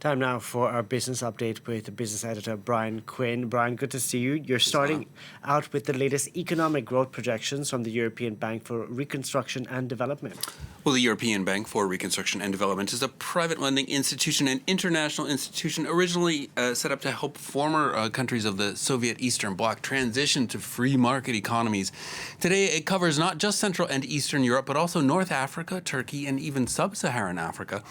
Time now for our business update with the business editor, Brian Quinn. Brian, good to see you. You're starting out with the latest economic growth projections from the European Bank for Reconstruction and Development. Well, the European Bank for Reconstruction and Development is a private lending institution and international institution originally set up to help former countries of the Soviet Eastern Bloc transition to free market economies. Today, it covers not just Central and Eastern Europe, but also North Africa, Turkey, and even sub-Saharan Africa.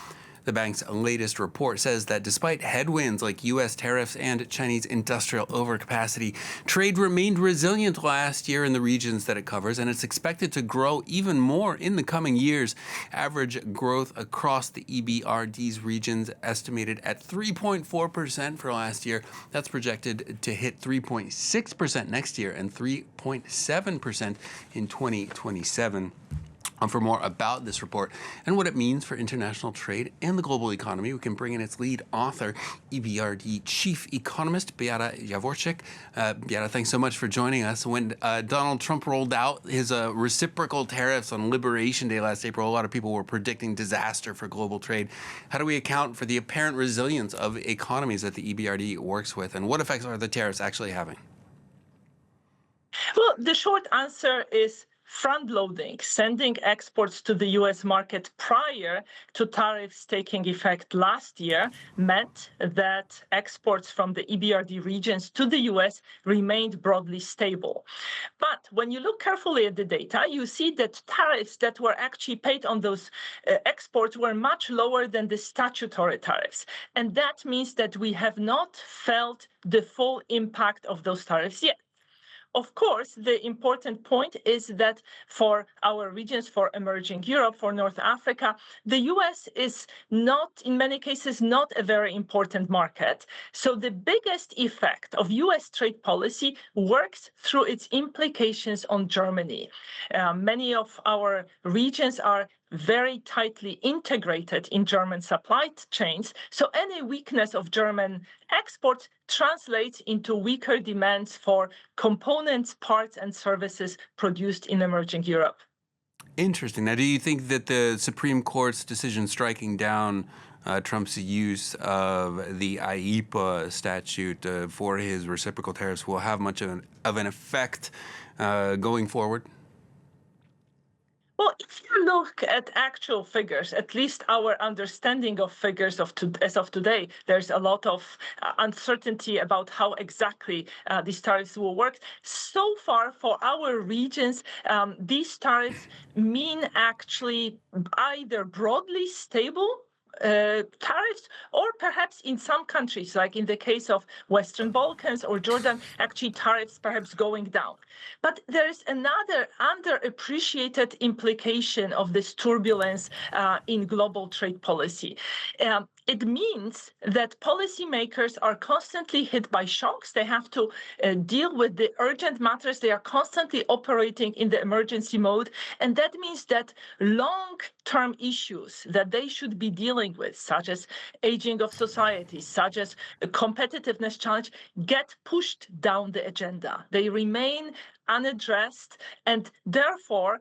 The bank's latest report says that despite headwinds like U.S. tariffs and Chinese industrial overcapacity, trade remained resilient last year in the regions that it covers, and it's expected to grow even more in the coming years. Average growth across the EBRD's regions estimated at 3.4% for last year. That's projected to hit 3.6% next year and 3.7% in 2027. For more about this report and what it means for international trade and the global economy, we can bring in its lead author, EBRD chief economist, Beata Javorcik. Beata, thanks so much for joining us. When Donald Trump rolled out his reciprocal tariffs on Liberation Day last April, a lot of people were predicting disaster for global trade. How do we account for the apparent resilience of economies that the EBRD works with, and what effects are the tariffs actually having? Well, the short answer is front-loading, sending exports to the U.S. market prior to tariffs taking effect last year meant that exports from the EBRD regions to the U.S. remained broadly stable. But when you look carefully at the data, you see that tariffs that were actually paid on those exports were much lower than the statutory tariffs. And that means that we have not felt the full impact of those tariffs yet. Of course, the important point is that for our regions, for emerging Europe, for North Africa, the US is not, in many cases, not a very important market. So the biggest effect of US trade policy works through its implications on Germany. Many of our regions are very tightly integrated in German supply chains. So any weakness of German exports translates into weaker demands for components, parts, and services produced in emerging Europe. Interesting. Now, do you think that the Supreme Court's decision striking down Trump's use of the IEEPA statute for his reciprocal tariffs will have much of an effect going forward? Well, if you look at actual figures, at least our understanding of figures as of today, there's a lot of uncertainty about how exactly these tariffs will work. So far, for our regions, these tariffs mean actually either broadly stable tariffs, or perhaps in some countries, like in the case of Western Balkans or Jordan, actually tariffs perhaps going down. But there is another underappreciated implication of this turbulence in global trade policy. It means that policymakers are constantly hit by shocks. They have to deal with the urgent matters. They are constantly operating in the emergency mode. And that means that long-term issues that they should be dealing with, such as aging of society, such as a competitiveness challenge, get pushed down the agenda. They remain unaddressed, and therefore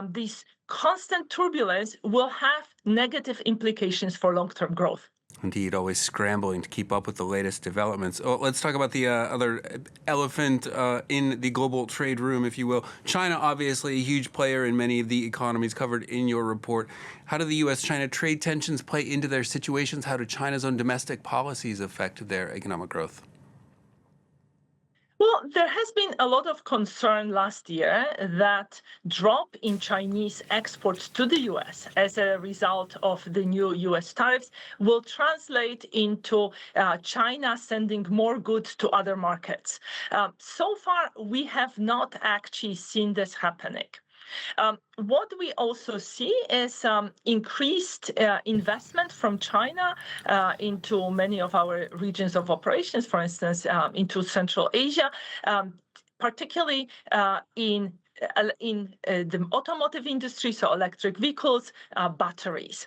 this constant turbulence will have negative implications for long-term growth. Indeed, always scrambling to keep up with the latest developments. Oh, let's talk about the other elephant in the global trade room, if you will. China, obviously, a huge player in many of the economies covered in your report. How do the U.S.-China trade tensions play into their situations? How do China's own domestic policies affect their economic growth? Well, there has been a lot of concern last year that drop in Chinese exports to the U.S. as a result of the new U.S. tariffs will translate into China sending more goods to other markets. So far, we have not actually seen this happening. What we also see is increased investment from China into many of our regions of operations, for instance, into Central Asia, particularly in the automotive industry, so electric vehicles, batteries.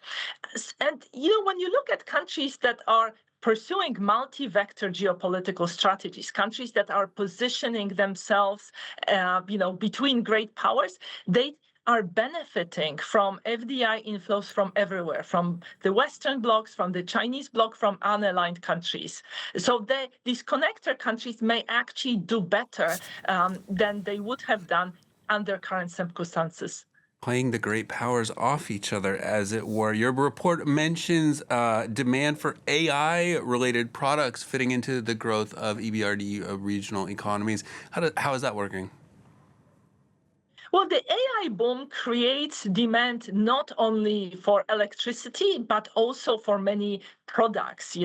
And, when you look at countries that are pursuing multi-vector geopolitical strategies, countries that are positioning themselves, between great powers, they are benefiting from FDI inflows from everywhere, from the Western blocs, from the Chinese bloc, from unaligned countries. So these connector countries may actually do better than they would have done under current circumstances. Playing the great powers off each other, as it were. Your report mentions demand for AI-related products fitting into the growth of EBRD regional economies. How is that working? Well, the AI boom creates demand not only for electricity, but also for many products,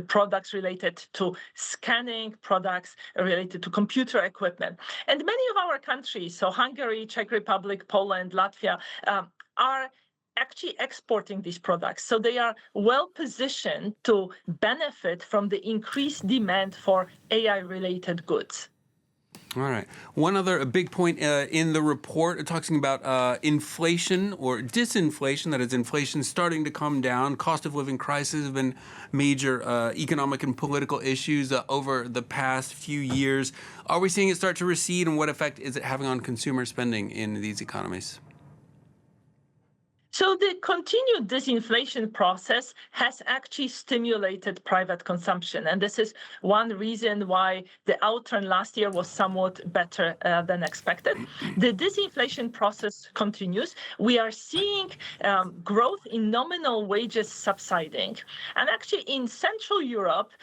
products related to scanning, products related to computer equipment. And many of our countries, so Hungary, Czech Republic, Poland, Latvia, are actually exporting these products. So they are well positioned to benefit from the increased demand for AI-related goods. All right. One other big point in the report, talking about inflation or disinflation, that is, inflation starting to come down. Cost of living crisis have been major economic and political issues over the past few years. Are we seeing it start to recede, and what effect is it having on consumer spending in these economies? So the continued disinflation process has actually stimulated private consumption. And this is one reason why the outturn last year was somewhat better than expected. The disinflation process continues. We are seeing growth in nominal wages subsiding. And actually in Central Europe,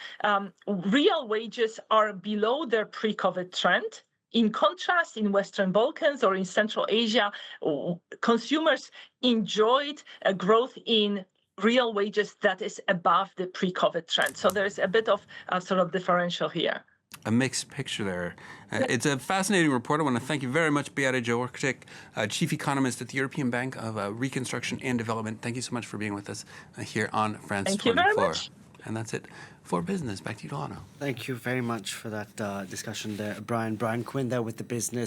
real wages are below their pre-COVID trend. In contrast, in Western Balkans or in Central Asia, consumers enjoyed a growth in real wages that is above the pre-COVID trend. So there's a bit of a sort of differential here. A mixed picture there. It's a fascinating report. I want to thank you very much, Beata Javorcik, Chief Economist at the European Bank of Reconstruction and Development. Thank you so much for being with us here on France 24. Thank you very much. And that's it for business. Back to you, Delano. Thank you very much for that discussion there, Brian. Brian Quinn there with the business.